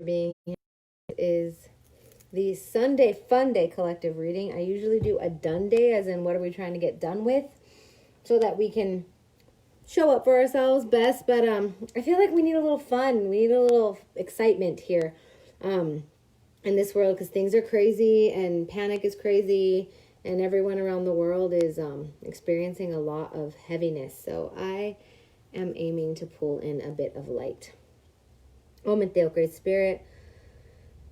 being here. It is the Sunday FUNday collective reading. I usually do a done day, as in what are we trying to get done with, so that we can show up for ourselves best. But I feel like we need a little fun. We need a little excitement here in this world, because things are crazy and panic is crazy, and everyone around the world is experiencing a lot of heaviness. So I am aiming to pull in a bit of light. Momenteo, Great Spirit,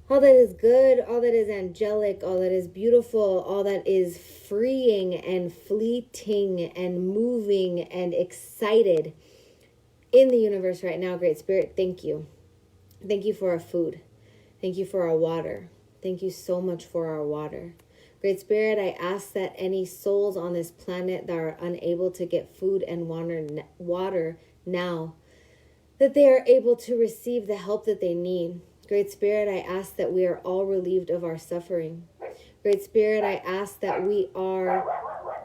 all that is good, all that is angelic, all that is beautiful, all that is freeing and fleeting and moving and excited in the universe right now, Great Spirit, thank you. Thank you for our food. Thank you for our water. Thank you so much for our water. Great Spirit, I ask that any souls on this planet that are unable to get food and water now, that they are able to receive the help that they need. Great Spirit, I ask that we are all relieved of our suffering. Great Spirit, I ask that we are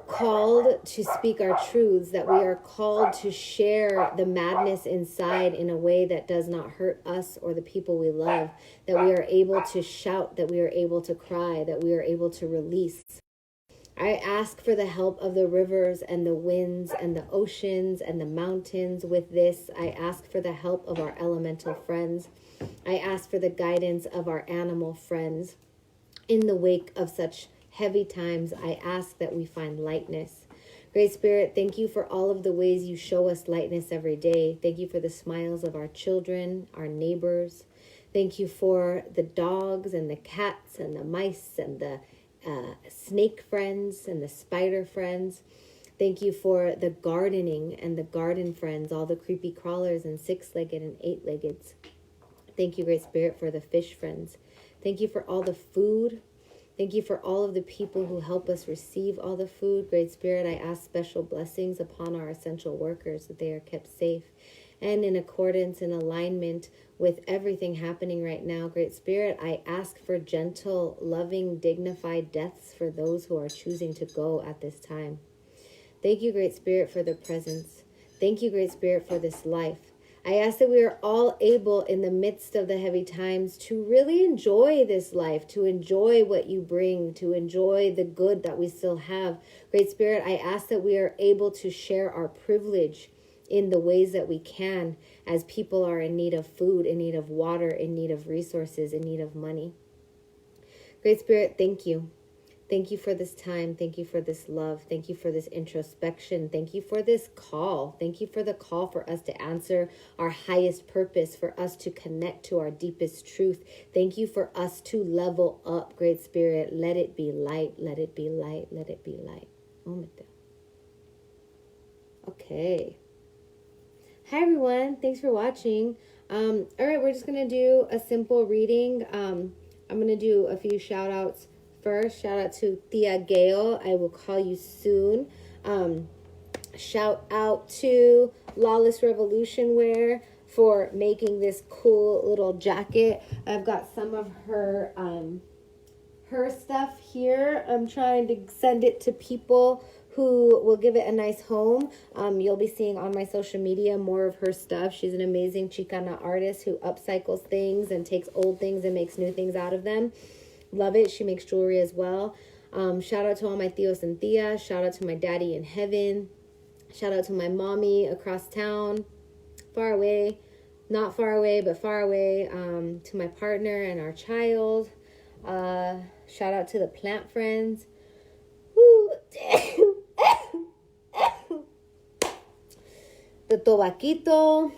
called to speak our truths, that we are called to share the madness inside in a way that does not hurt us or the people we love, that we are able to shout, that we are able to cry, that we are able to release. I ask for the help of the rivers and the winds and the oceans and the mountains with this. I ask for the help of our elemental friends. I ask for the guidance of our animal friends. In the wake of such heavy times, I ask that we find lightness. Great Spirit, thank you for all of the ways you show us lightness every day. Thank you for the smiles of our children, our neighbors. Thank you for the dogs and the cats and the mice and the snake friends and the spider friends. Thank you for the gardening and the garden friends, all the creepy crawlers and six-legged and eight-leggeds. Thank you, Great Spirit, for the fish friends. Thank you for all the food. Thank you for all of the people who help us receive all the food. Great Spirit, I ask special blessings upon our essential workers, that they are kept safe and in accordance and alignment with everything happening right now. Great Spirit, I ask for gentle, loving, dignified deaths for those who are choosing to go at this time. Thank you, Great Spirit, for the presence. Thank you, Great Spirit, for this life. I ask that we are all able in the midst of the heavy times to really enjoy this life, to enjoy what you bring, to enjoy the good that we still have. Great Spirit, I ask that we are able to share our privilege in the ways that we can, as people are in need of food, in need of water, in need of resources, in need of money. Great Spirit, thank you. Thank you for this time. Thank you for this love. Thank you for this introspection. Thank you for this call. Thank you for the call for us to answer our highest purpose, for us to connect to our deepest truth. Thank you for us to level up, Great Spirit. Let it be light. Let it be light. Let it be light. Momento. Okay. Hi, everyone. Thanks for watching. All right, we're just going to do a simple reading. I'm going to do a few shout outs. First, shout out to Tia Gail. I will call you soon. Shout out to Lawless Revolution Wear for making this cool little jacket. I've got some of her stuff here. I'm trying to send it to people who will give it a nice home. You'll be seeing on my social media more of her stuff. She's an amazing Chicana artist who upcycles things and takes old things and makes new things out of them. Love it. She makes jewelry as well. Shout out to all my tios and tias. Shout out to my daddy in heaven. Shout out to my mommy across town, far away, not far away, but far away. To my partner and our child. Shout out to the plant friends. Woo. The Tobaquito.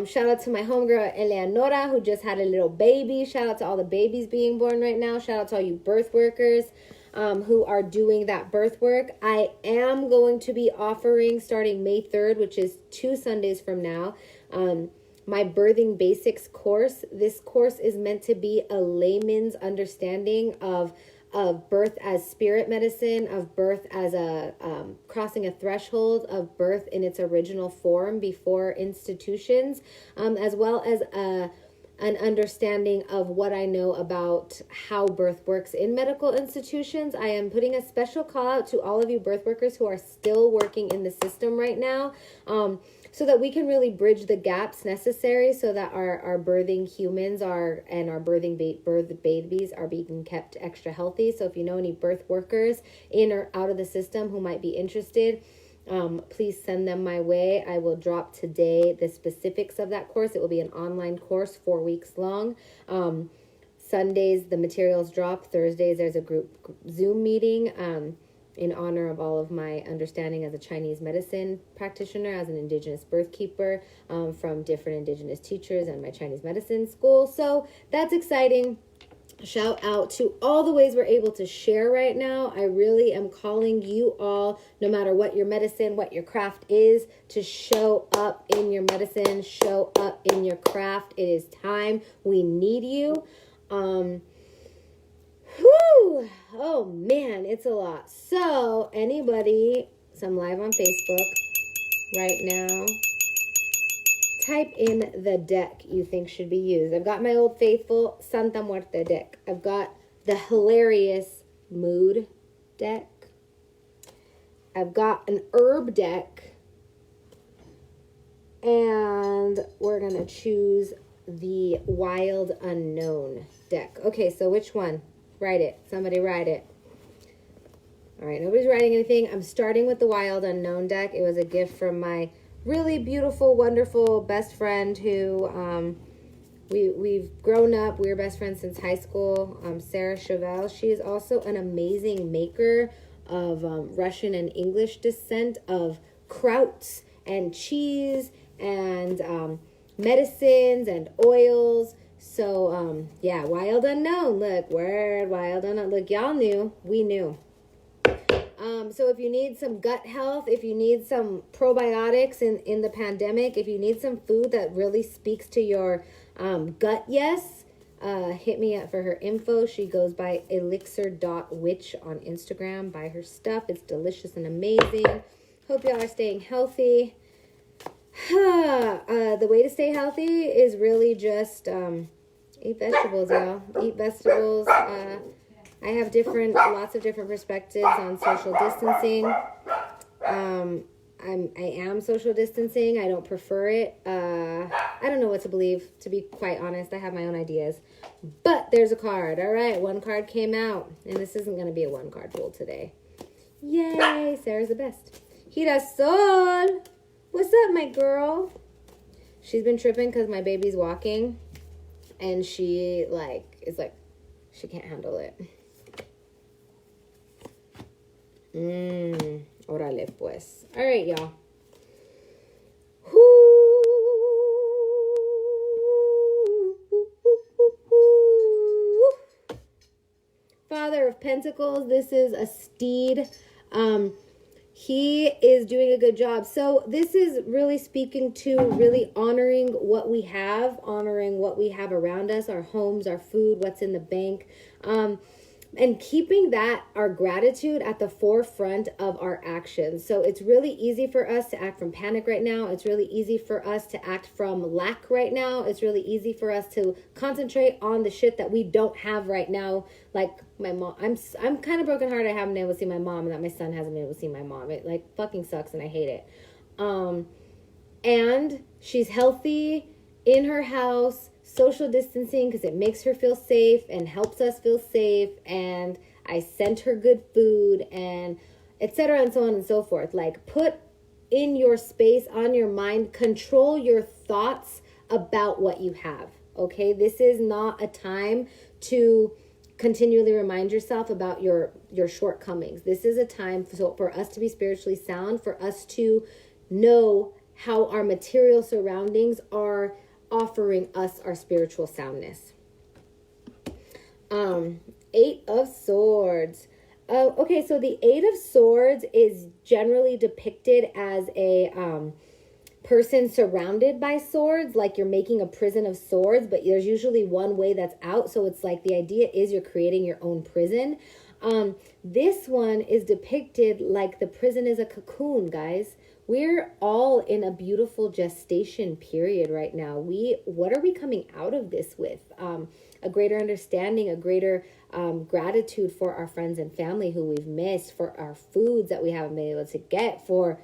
Shout out to my homegirl Eleonora, who just had a little baby. Shout out to all the babies being born right now. Shout out to all you birth workers who are doing that birth work. I am going to be offering, starting May 3rd, which is 2 Sundays from now, my Birthing Basics course. This course is meant to be a layman's understanding of birth as spirit medicine, of birth as a crossing a threshold, of birth in its original form before institutions, as well as an understanding of what I know about how birth works in medical institutions. I am putting a special call out to all of you birth workers who are still working in the system right now. so that we can really bridge the gaps necessary so that our birthing humans and our birth babies are being kept extra healthy. So if you know any birth workers in or out of the system who might be interested, please send them my way. I will drop today the specifics of that course. It will be an online course, 4 weeks long. Sundays, the materials drop. Thursdays, there's a group Zoom meeting in honor of all of my understanding as a Chinese medicine practitioner, as an indigenous birth keeper, from different indigenous teachers and my Chinese medicine school. So that's exciting. Shout out to all the ways we're able to share right now. I really am calling you all, no matter what your medicine, what your craft is, to show up in your medicine, show up in your craft. It is time. We need you. Oh man, it's a lot. So anybody, so I'm live on Facebook right now. Type in the deck you think should be used. I've got my old faithful Santa Muerte deck. I've got the hilarious Mood deck. I've got an herb deck. And we're going to choose the Wild Unknown deck. Okay, so which one? Write it. Somebody write it. All right, nobody's writing anything. I'm starting with the Wild Unknown deck. It was a gift from my really beautiful, wonderful best friend who we've grown up. We were best friends since high school, Sarah Chevelle. She is also an amazing maker of Russian and English descent of krauts and cheese and medicines and oils. So, yeah, Wild Unknown. Look, word, Wild Unknown. Look, y'all knew. We knew. So if you need some gut health, if you need some probiotics in the pandemic, if you need some food that really speaks to your gut, yes, hit me up for her info. She goes by elixir.witch on Instagram. Buy her stuff. It's delicious and amazing. Hope y'all are staying healthy. The way to stay healthy is really just eat vegetables, y'all. Eat vegetables. I have lots of different perspectives on social distancing. I am social distancing. I don't prefer it. I don't know what to believe, to be quite honest. I have my own ideas. But there's a card. All right, one card came out. And this isn't going to be a one card pull today. Yay, Sarah's the best. Girasol. What's up, my girl? She's been tripping because my baby's walking. And she, she can't handle it. Órale pues. All right, y'all. Father of Pentacles. This is a steed. He is doing a good job. So this is really speaking to really honoring what we have around us, our homes, our food, what's in the bank. And keeping that, our gratitude at the forefront of our actions. So it's really easy for us to act from panic right now. It's really easy for us to act from lack right now. It's really easy for us to concentrate on the shit that we don't have right now. Like my mom, I'm kind of brokenhearted I haven't been able to see my mom, and that my son hasn't been able to see my mom. It fucking sucks and I hate it. And she's healthy in her house, social distancing because it makes her feel safe and helps us feel safe, and I sent her good food and etc. and so on and so forth. Put in your space, on your mind, control your thoughts about what you have. Okay, this is not a time to continually remind yourself about your shortcomings. This is a time for us to be spiritually sound, for us to know how our material surroundings are offering us our spiritual soundness. 8 of Swords. Okay, so the 8 of Swords is generally depicted as a person surrounded by swords, like you're making a prison of swords, but there's usually one way that's out. So it's like the idea is you're creating your own prison. This one is depicted like the prison is a cocoon, guys. We're all in a beautiful gestation period right now. What are we coming out of this with? A greater understanding, a greater gratitude for our friends and family who we've missed, for our foods that we haven't been able to get, for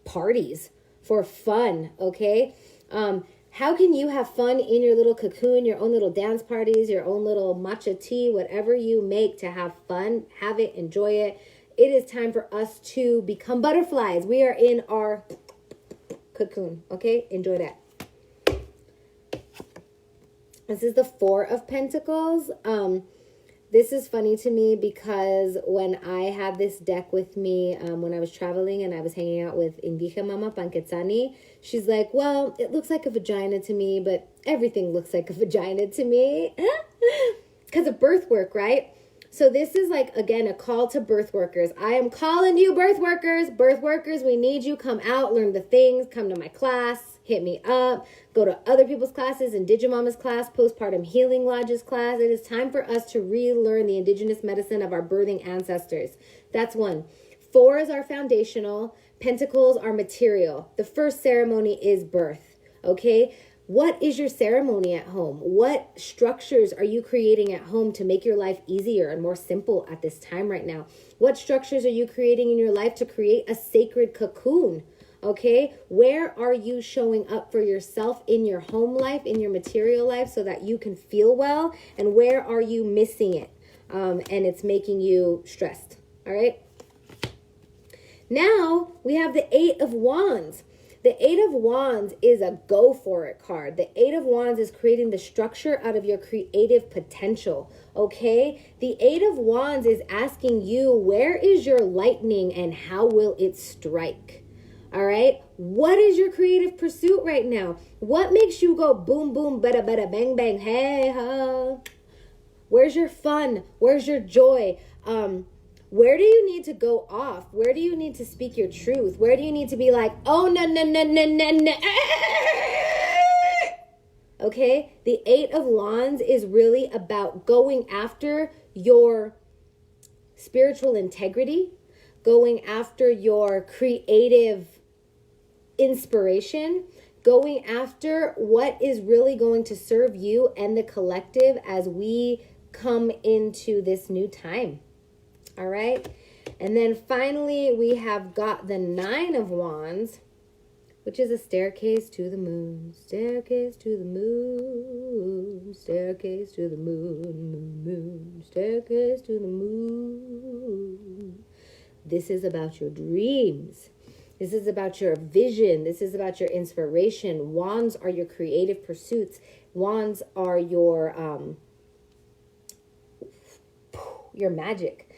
parties, for fun, okay? How can you have fun in your little cocoon, your own little dance parties, your own little matcha tea, whatever you make to have fun, have it, enjoy it. It is time for us to become butterflies. We are in our cocoon, okay? Enjoy that. This is the Four of Pentacles. This is funny to me because when I had this deck with me, when I was traveling and I was hanging out with Indija Mama Panquetzani, she's like, well, it looks like a vagina to me, but everything looks like a vagina to me. Because of birth work, right? So this is like, again, a call to birth workers. I am calling you birth workers. Birth workers, we need you. Come out, learn the things, come to my class, hit me up, go to other people's classes, Indigimama's class, Postpartum Healing Lodge's class. It is time for us to relearn the indigenous medicine of our birthing ancestors. That's one. Four is our foundational. Pentacles are material. The first ceremony is birth, okay? What is your ceremony at home? What structures are you creating at home to make your life easier and more simple at this time right now? What structures are you creating in your life to create a sacred cocoon? Okay, where are you showing up for yourself in your home life, in your material life, so that you can feel well? And where are you missing it? And it's making you stressed. All right. Now we have the Eight of Wands. The Eight of Wands is a go for it card. The Eight of Wands is creating the structure out of your creative potential, okay? The Eight of Wands is asking you, where is your lightning and how will it strike? All right? What is your creative pursuit right now? What makes you go boom, boom, bada, bada, bang, bang, hey, ha? Where's your fun? Where's your joy? Where do you need to go off? Where do you need to speak your truth? Where do you need to be like, oh, no, no, no, no, no, no. Okay? The Eight of Wands is really about going after your spiritual integrity, going after your creative inspiration, going after what is really going to serve you and the collective as we come into this new time. All right. And then finally, we have got the Nine of Wands, which is a staircase to the moon, staircase to the moon, staircase to the moon, moon, staircase to the moon. This is about your dreams. This is about your vision. This is about your inspiration. Wands are your creative pursuits. Wands are your magic.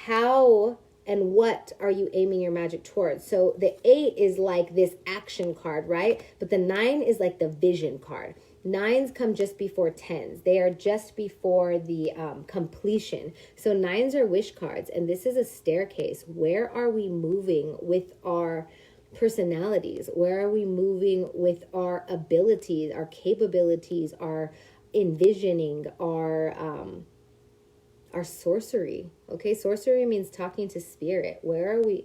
How and what are you aiming your magic towards? So the Eight is like this action card, right? But the Nine is like the vision card. Nines come just before tens. They are just before the completion. So nines are wish cards, and this is a staircase. Where are we moving with our personalities? Where are we moving with our abilities, our capabilities, our envisioning, our sorcery? Okay, sorcery means talking to spirit. Where are we?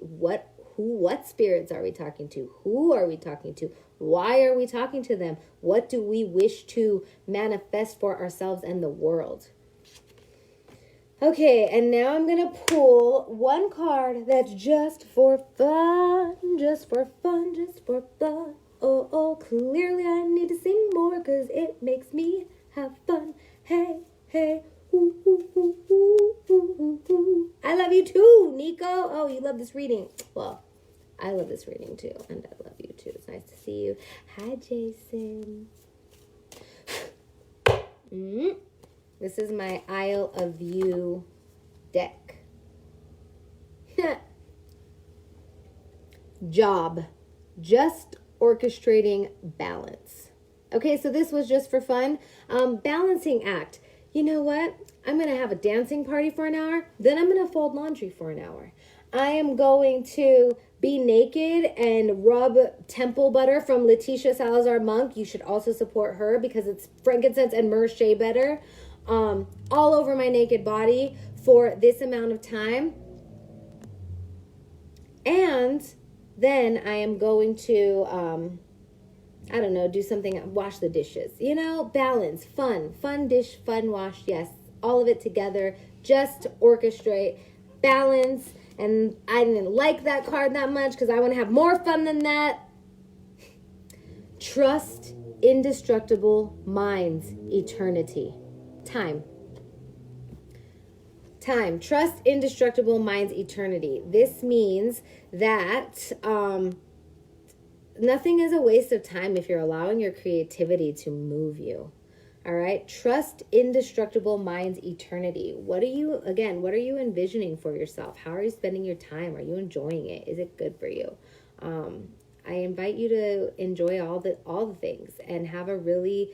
What spirits are we talking to? Who are we talking to? Why are we talking to them? What do we wish to manifest for ourselves and the world? Okay, and now I'm going to pull one card that's just for fun, just for fun, just for fun. Oh, clearly I need to sing more because it makes me have fun. Hey, hey. Ooh, ooh, ooh, ooh, ooh, ooh. I love you too, Nico. Oh, you love this reading. Well, I love this reading too, and I love you too. It's nice to see you. Hi, Jason. This is my Isle of View deck. Job. Just orchestrating balance. Okay, so this was just for fun. Balancing act. You know what? I'm going to have a dancing party for an hour. Then I'm going to fold laundry for an hour. I am going to be naked and rub temple butter from Letitia Salazar Monk. You should also support her because it's frankincense and myrrh shea butter all over my naked body for this amount of time. And then I am going to, I don't know, do something, wash the dishes. You know, balance, fun dish, fun wash, yes. All of it together, just orchestrate, balance. And I didn't like that card that much because I want to have more fun than that. Trust indestructible minds, eternity. Time. Time. Trust indestructible minds, eternity. This means that nothing is a waste of time if you're allowing your creativity to move you. All right. Trust indestructible minds, eternity. What are you envisioning for yourself? How are you spending your time? Are you enjoying it? Is it good for you? I invite you to enjoy all the things and have a really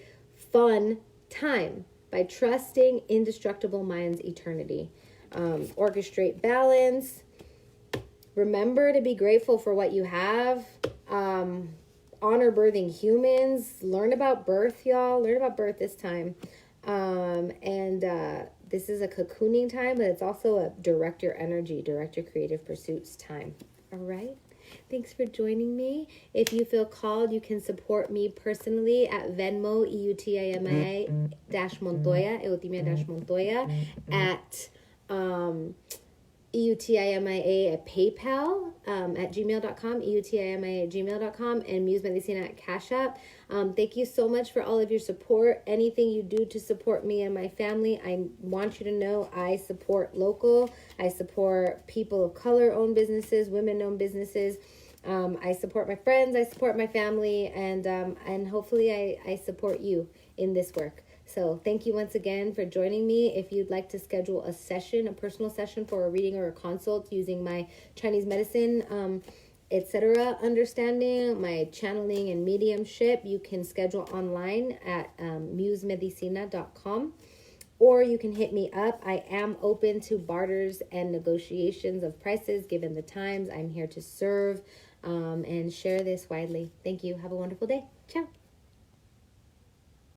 fun time by trusting indestructible minds, eternity. Orchestrate balance. Remember to be grateful for what you have. Honor birthing humans. Learn about birth, y'all. Learn about birth this time. This is a cocooning time, but it's also a direct your energy, direct your creative pursuits time. All right. Thanks for joining me. If you feel called, you can support me personally at Venmo, EUTIMIA -Montoya, Eutimia Montoya, at EUTIMIA at PayPal at gmail.com, EUTIMIA at gmail.com, and Muse Medicina at Cash App. Thank you so much for all of your support. Anything you do to support me and my family, I want you to know I support local. I support people of color owned businesses, women owned businesses. I support my friends, I support my family, and hopefully I support you in this work. So thank you once again for joining me. If you'd like to schedule a session, a personal session for a reading or a consult using my Chinese medicine, etc. understanding, my channeling and mediumship, you can schedule online at musemedicina.com, or you can hit me up. I am open to barters and negotiations of prices given the times. I'm here to serve and share this widely. Thank you. Have a wonderful day. Ciao.